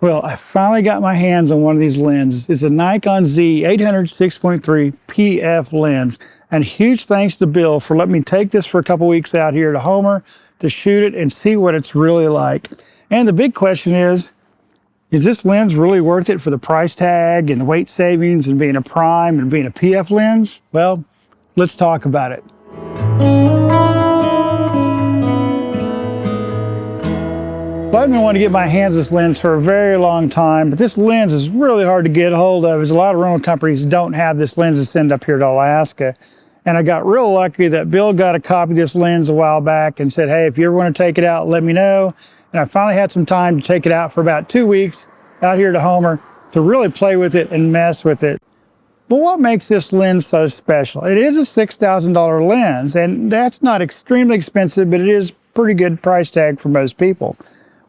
Well, I finally got my hands on one of these lenses. It's a Nikon Z 800 6.3 PF lens. And huge thanks to Bill for letting me take this for a couple weeks out here to Homer to shoot it and see what it's really like. And the big question is this lens really worth it for the price tag and the weight savings and being a prime and being a PF lens? Well, let's talk about it. Well, I've been wanting to get my hands on this lens for a very long time, but this lens is really hard to get a hold of, as a lot of rental companies don't have this lens to send up here to Alaska. And I got real lucky that Bill got a copy of this lens a while back and said, hey, if you ever want to take it out, let me know. And I finally had some time to take it out for about 2 weeks out here to Homer to really play with it and mess with it. But what makes this lens so special? It is a $6,000 lens, and that's not extremely expensive, but it is pretty good price tag for most people.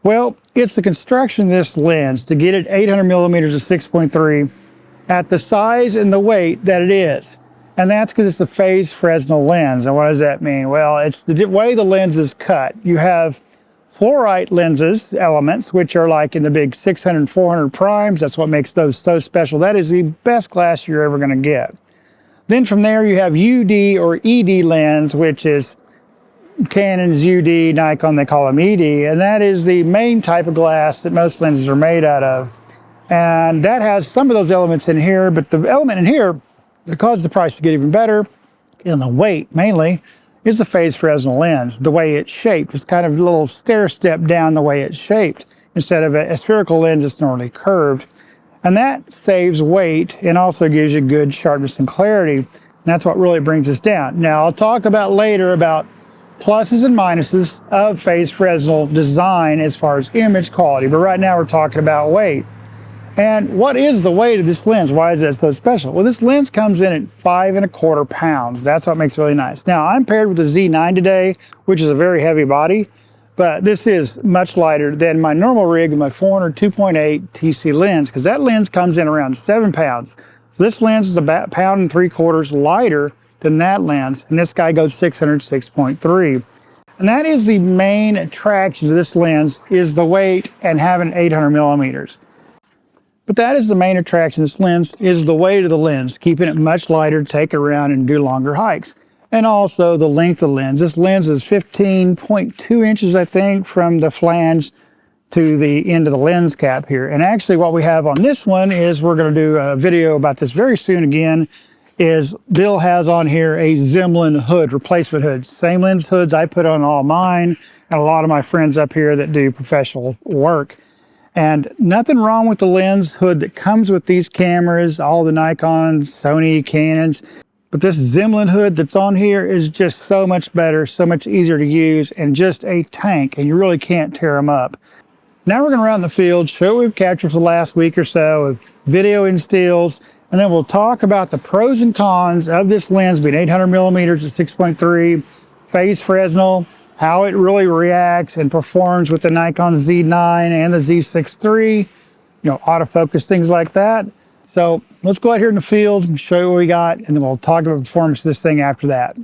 Well, it's the construction of this lens to get it 800 millimeters of 6.3 at the size and the weight that it is. And that's because it's a phase Fresnel lens. And what does that mean? Well, it's the way the lens is cut. You have fluorite lenses, elements, which are like in the big 600, 400 primes. That's what makes those so special. That is the best glass you're ever going to get. Then from there, you have UD or ED lens, which is Canon's UD, Nikon, they call them ED, and that is the main type of glass that most lenses are made out of. And that has some of those elements in here, but the element in here that causes the price to get even better, and the weight mainly, is the phase Fresnel lens. The way it's shaped, it's kind of a little stair step down the way it's shaped. Instead of a spherical lens, it's normally curved. And that saves weight and also gives you good sharpness and clarity. And that's what really brings us down. Now, I'll talk about later about pluses and minuses of phase Fresnel design as far as image quality, but right now we're talking about weight. And what is the weight of this lens? Why is that so special? Well, this lens comes in at 5¼ pounds. That's what makes it really nice. Now, I'm paired with the Z9 today, which is a very heavy body, but this is much lighter than my normal rig with my 400 2.8 TC lens, because that lens comes in around 7 pounds. So this lens is about 1.75 pounds lighter than that lens, and this guy goes 600 6.3. And that is the main attraction to this lens, is the weight and having 800 millimeters. But that is the main attraction to this lens, is the weight of the lens, keeping it much lighter to take it around and do longer hikes. And also the length of the lens. This lens is 15.2 inches, I think, from the flange to the end of the lens cap here. And actually what we have on this one is, we're going to do a video about this very soon again, is Bill has on here a Zemlin hood, replacement hood. Same lens hoods I put on all mine and a lot of my friends up here that do professional work. And nothing wrong with the lens hood that comes with these cameras, all the Nikon, Sony, Canons. But this Zemlin hood that's on here is just so much better, so much easier to use, and just a tank, and you really can't tear them up. Now we're going to run the field, show what we've captured for the last week or so of video and stills, and then we'll talk about the pros and cons of this lens being 800 millimeters at 6.3, phase Fresnel, how it really reacts and performs with the Nikon Z9 and the Z6 III, autofocus, things like that. So let's go out here in the field and show you what we got, and then we'll talk about the performance of this thing after that.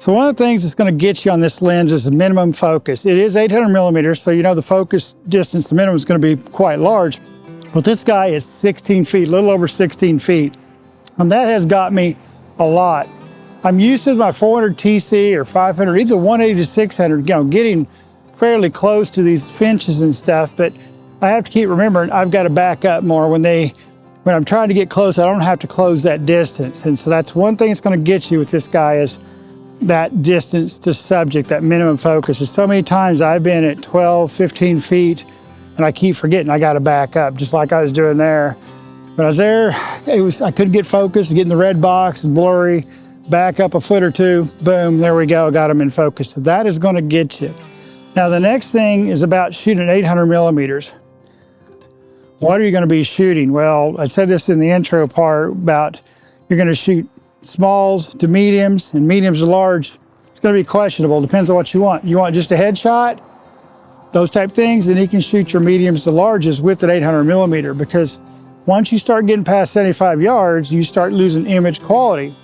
So one of the things that's going to get you on this lens is the minimum focus. It is 800 millimeters, so you know the focus distance, the minimum is going to be quite large. But this guy is 16 feet, a little over 16 feet. And that has got me a lot. I'm used to my 400 TC or 500, either 180 to 600, you know, getting fairly close to these finches and stuff, but I have to keep remembering I've got to back up more. When I'm trying to get close, I don't have to close that distance. And so that's one thing that's going to get you with this guy is that distance to subject, that minimum focus. There's so many times I've been at 12, 15 feet and I keep forgetting I got to back up, just like I was doing there. When I was there, I couldn't get focused, getting the red box, blurry, back up a foot or two, boom, there we go, got them in focus. So that is going to get you. Now the next thing is about shooting at 800 millimeters. What are you going to be shooting? Well, I said this in the intro part about you're going to shoot smalls to mediums and mediums to large. It's going to be questionable, depends on what you want. You want just a headshot, those type things, then you can shoot your mediums to larges with that 800 millimeter, because once you start getting past 75 yards, you start losing image quality. And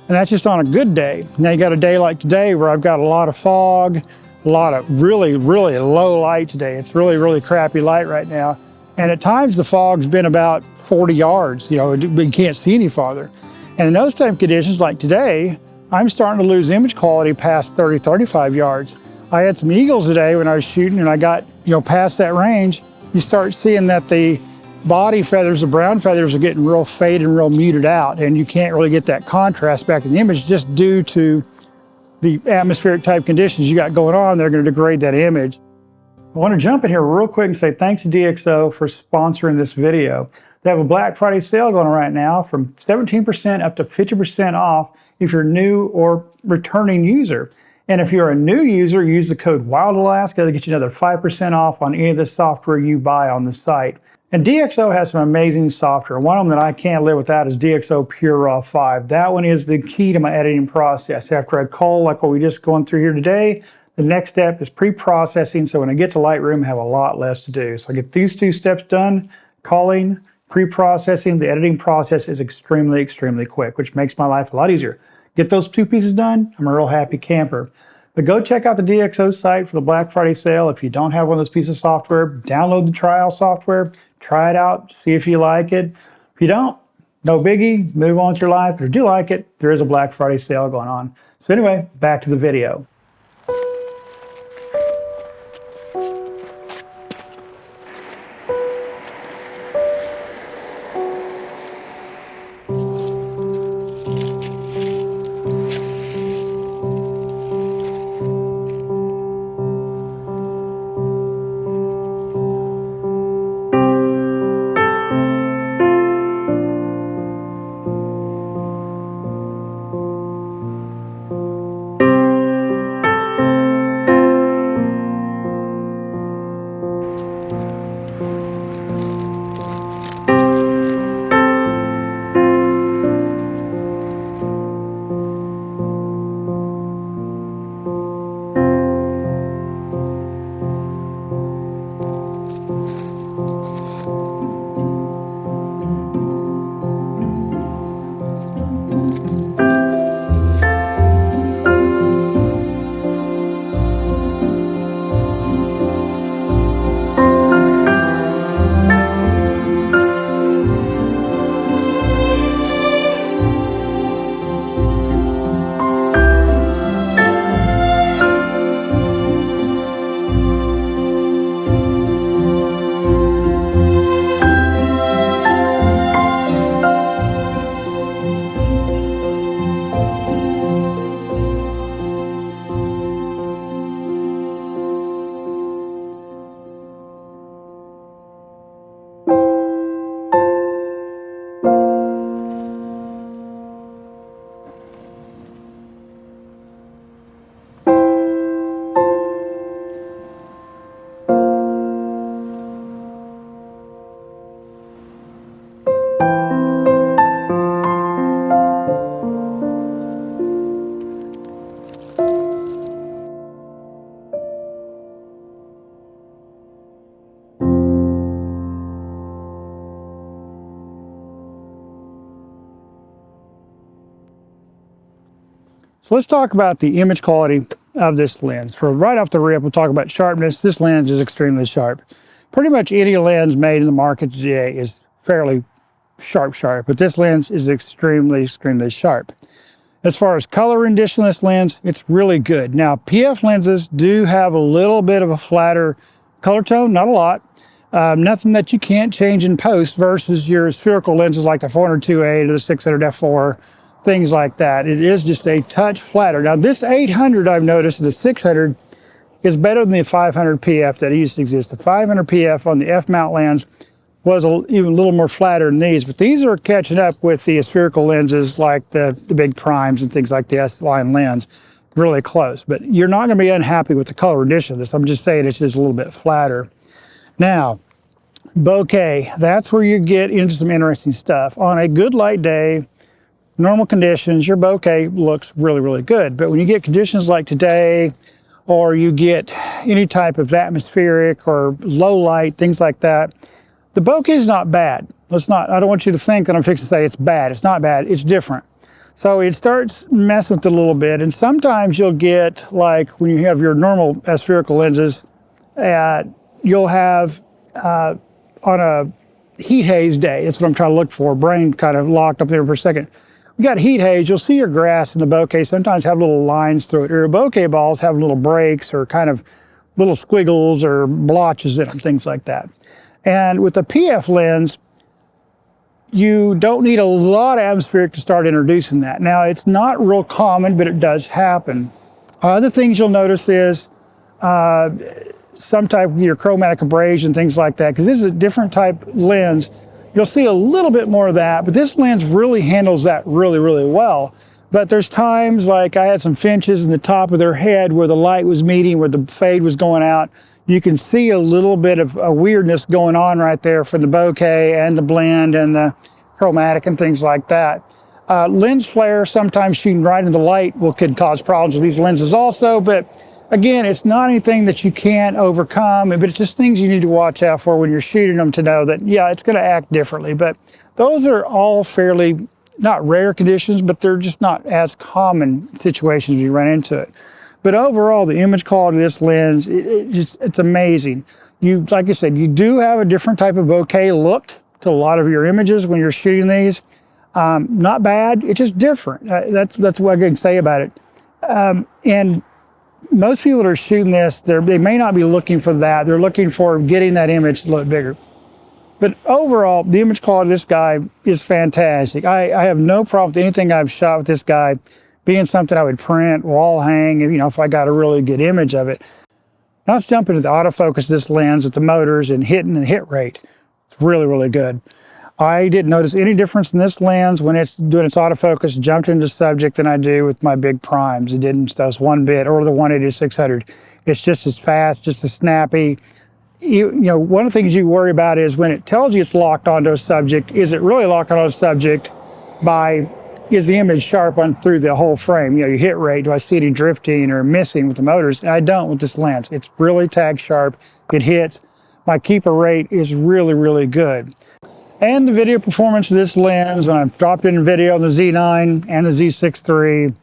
that's just on a good day. Now you got a day like today where I've got a lot of fog, a lot of really, really low light today. It's really, really crappy light right now. And at times the fog's been about 40 yards, you know, you can't see any farther. And in those type of conditions like today, I'm starting to lose image quality past 30, 35 yards. I had some eagles today when I was shooting and I got, you know, past that range. You start seeing that the body feathers, the brown feathers are getting real faded and real muted out, and you can't really get that contrast back in the image just due to the atmospheric type conditions you got going on. They're going to degrade that image. I want to jump in here real quick and say thanks to DxO for sponsoring this video. They have a Black Friday sale going on right now from 17% up to 50% off if you're a new or returning user. And if you're a new user, use the code WILDALASKA to get you another 5% off on any of the software you buy on the site. And DxO has some amazing software. One of them that I can't live without is DxO Pure Raw 5. That one is the key to my editing process. After I cull, like what we just going through here today, the next step is pre-processing. So when I get to Lightroom, I have a lot less to do. So I get these two steps done, culling, pre-processing. The editing process is extremely, extremely quick, which makes my life a lot easier. Get those two pieces done, I'm a real happy camper. But go check out the DxO site for the Black Friday sale. If you don't have one of those pieces of software, download the trial software, try it out, see if you like it. If you don't, no biggie, move on with your life. If you do like it, there is a Black Friday sale going on. So anyway, back to the video. So let's talk about the image quality of this lens. For right off the rip, we'll talk about sharpness. This lens is extremely sharp. Pretty much any lens made in the market today is fairly sharp, but this lens is extremely sharp. As far as color rendition of this lens, it's really good. Now, PF lenses do have a little bit of a flatter color tone, not a lot. Nothing that you can't change in post versus your spherical lenses like the 400-2.8 or the 600 f4, things like that. It is just a touch flatter. Now, this 800 I've noticed, the 600 is better than the 500 PF that used to exist. The 500 PF on the F-mount lens was even a little more flatter than these, but these are catching up with the spherical lenses like the big primes and things like the S-line lens, really close. But you're not going to be unhappy with the color rendition of this. I'm just saying it's just a little bit flatter. Now, bokeh, that's where you get into some interesting stuff. On a good light day, normal conditions, your bokeh looks really good. But when you get conditions like today, or you get any type of atmospheric or low light, things like that, the bokeh is not bad. I don't want you to think that I'm fixing to say it's bad. It's not bad, it's different. So it starts messing with it a little bit, and sometimes you'll get, like when you have your normal spherical lenses, you'll have on a heat haze day, that's what I'm trying to look for, brain kind of locked up there for a second. We got heat haze, you'll see your grass in the bokeh sometimes have little lines through it, or your bokeh balls have little breaks or kind of little squiggles or blotches in them, things like that. And with the PF lens, you don't need a lot of atmospheric to start introducing that. Now, it's not real common, but it does happen. Other things you'll notice is some type of your chromatic abrasion, things like that, because this is a different type lens. You'll see a little bit more of that, but this lens really handles that really well. But there's times, like I had some finches in the top of their head where the light was meeting, where the fade was going out. You can see a little bit of a weirdness going on right there for the bokeh and the blend and the chromatic and things like that. Lens flare, sometimes shooting right into the light could cause problems with these lenses also, but again, it's not anything that you can't overcome, but it's just things you need to watch out for when you're shooting them to know that, yeah, it's going to act differently. But those are all fairly, not rare conditions, but they're just not as common situations you run into it. But overall, the image quality of this lens, it's amazing. Like I said, you do have a different type of bokeh look to a lot of your images when you're shooting these. Not bad, it's just different. That's what I can say about it. And most people that are shooting this, they may not be looking for that. They're looking for getting that image to look bigger. But overall, the image quality of this guy is fantastic. I have no problem with anything I've shot with this guy being something I would print, wall hang, if I got a really good image of it. Now let's jump into the autofocus of this lens with the motors and hitting the hit rate. It's really good. I didn't notice any difference in this lens when it's doing its autofocus, jumped into subject, than I do with my big primes. It didn't those one bit, or the 180-600. It's just as fast, just as snappy. One of the things you worry about is when it tells you it's locked onto a subject, is it really locked onto a subject is the image sharp on through the whole frame? Your hit rate, do I see any drifting or missing with the motors? And I don't with this lens. It's really tag sharp, it hits. My keeper rate is really good. And the video performance of this lens, when I've dropped in video on the Z9 and the Z6 III,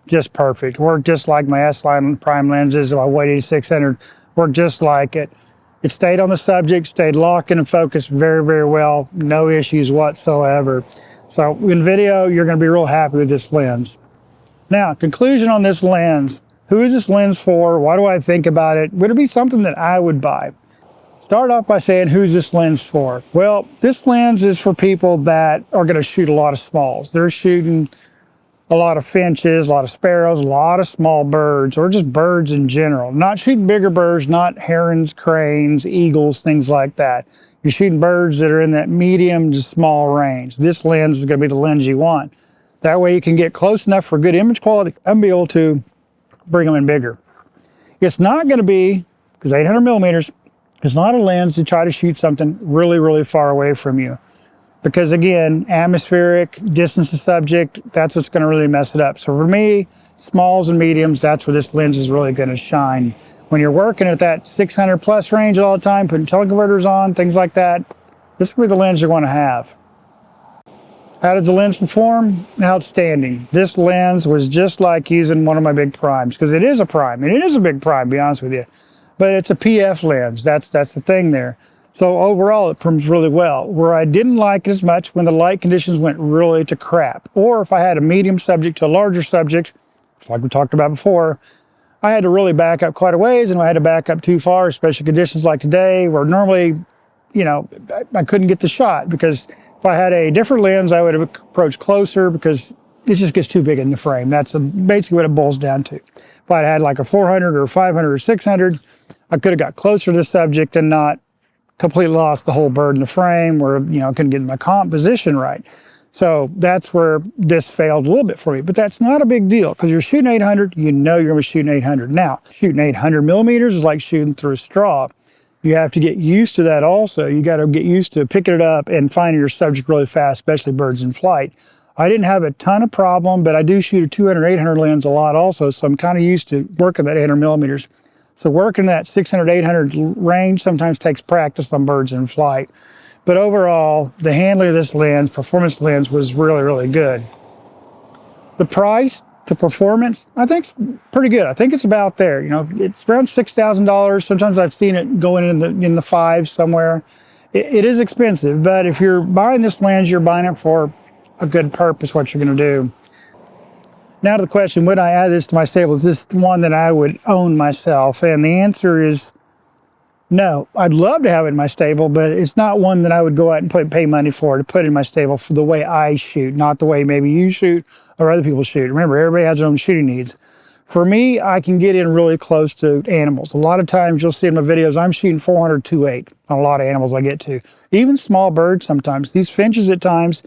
just perfect. Worked just like my S-line prime lenses, my 180-600, worked just like it. It stayed on the subject, stayed locked in and focused very well, no issues whatsoever. So in video, you're going to be real happy with this lens. Now, conclusion on this lens. Who is this lens for? Why do I think about it? Would it be something that I would buy? Start off by saying, who's this lens for? Well, this lens is for people that are going to shoot a lot of smalls. They're shooting a lot of finches, a lot of sparrows, a lot of small birds, or just birds in general. Not shooting bigger birds, not herons, cranes, eagles, things like that. You're shooting birds that are in that medium to small range. This lens is going to be the lens you want. That way you can get close enough for good image quality and be able to bring them in bigger. It's not going to be, because 800 millimeters, it's not a lens to try to shoot something really far away from you. Because again, atmospheric, distance to subject, that's what's going to really mess it up. So for me, smalls and mediums, that's where this lens is really going to shine. When you're working at that 600 plus range all the time, putting teleconverters on, things like that, this will be the lens you're going to have. How does the lens perform? Outstanding. This lens was just like using one of my big primes, because it is a prime, and it is a big prime, to be honest with you. But it's a PF lens. That's the thing there. So overall, it performs really well. Where I didn't like it as much when the light conditions went really to crap, or if I had a medium subject to a larger subject, like we talked about before, I had to really back up quite a ways, and I had to back up too far, especially conditions like today, where normally, you know, I couldn't get the shot, because if I had a different lens, I would have approached closer, because it just gets too big in the frame. That's basically what it boils down to. If I had like a 400 or 500 or 600, I could have got closer to the subject and not completely lost the whole bird in the frame, where, you know, I couldn't get my composition right. So that's where this failed a little bit for me, but that's not a big deal, because you're shooting 800, you know you're gonna be shooting 800. Now, shooting 800 millimeters is like shooting through a straw. You have to get used to that also. You got to get used to picking it up and finding your subject really fast, especially birds in flight. I didn't have a ton of problem, but I do shoot a 200, 800 lens a lot also, so I'm kind of used to working that 800 millimeters. So working that 600, 800 range sometimes takes practice on birds in flight. But overall, the handling of this lens, performance lens, was really, really good. The price to performance, I think it's pretty good. I think it's about there. You know, it's around $6,000. Sometimes I've seen it going in the fives somewhere. It is expensive, but if you're buying this lens, you're buying it for a good purpose, what you're going to do. Now to the question, would I add this to my stable? Is this one that I would own myself? And the answer is no. I'd love to have it in my stable, but it's not one that I would go out and pay money for to put in my stable for the way I shoot, not the way maybe you shoot or other people shoot. Remember, everybody has their own shooting needs. For me, I can get in really close to animals. A lot of times you'll see in my videos, I'm shooting 400 2.8 on a lot of animals I get to. Even small birds sometimes. These finches at times,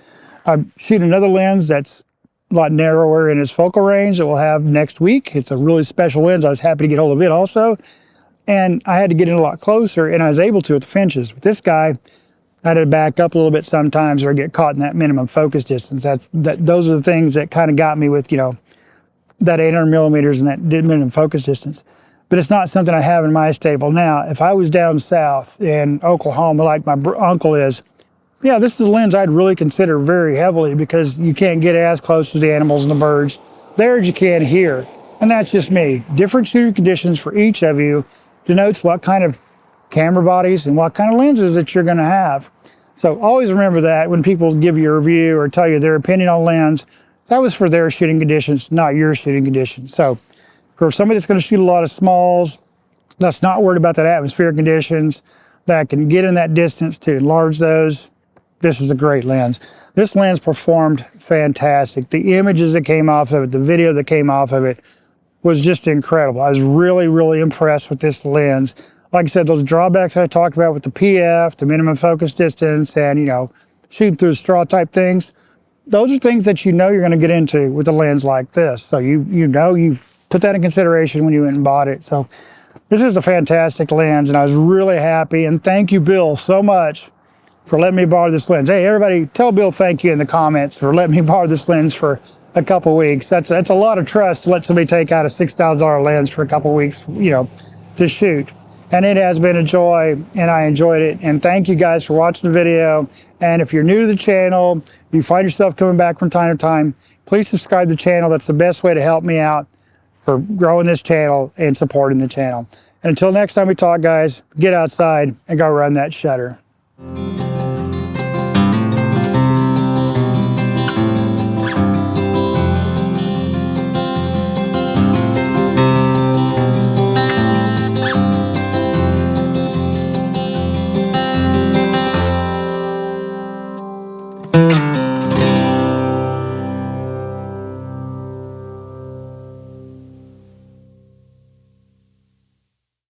I'm shooting another lens that's a lot narrower in its focal range that we'll have next week. It's a really special lens. I was happy to get hold of it also. And I had to get in a lot closer, and I was able to with the finches. With this guy, I had to back up a little bit sometimes, or get caught in that minimum focus distance. Those are the things that kind of got me with, you know, that 800 millimeters and that minimum focus distance. But it's not something I have in my stable. Now, if I was down south in Oklahoma, like my uncle is, yeah, this is a lens I'd really consider very heavily, because you can't get as close as the animals and the birds there as you can here. And that's just me. Different shooting conditions for each of you denotes what kind of camera bodies and what kind of lenses that you're going to have. So always remember that when people give you a review or tell you their opinion on lens, that was for their shooting conditions, not your shooting conditions. So for somebody that's going to shoot a lot of smalls, that's not worried about that atmospheric conditions, that can get in that distance to enlarge those, this is a great lens. This lens performed fantastic. The images that came off of it, the video that came off of it was just incredible. I was really, really impressed with this lens. Like I said, those drawbacks I talked about with the PF, the minimum focus distance, and, you know, shooting through straw type things, those are things that you know you're going to get into with a lens like this. So you know you put that in consideration when you went and bought it. So this is a fantastic lens, and I was really happy. And thank you, Bill, so much for letting me borrow this lens. Hey, everybody, tell Bill thank you in the comments for letting me borrow this lens for a couple weeks. That's a lot of trust to let somebody take out a $6,000 lens for a couple weeks, you know, to shoot. And it has been a joy, and I enjoyed it. And thank you guys for watching the video. And if you're new to the channel, you find yourself coming back from time to time, please subscribe to the channel. That's the best way to help me out for growing this channel and supporting the channel. And until next time we talk, guys, get outside and go run that shutter.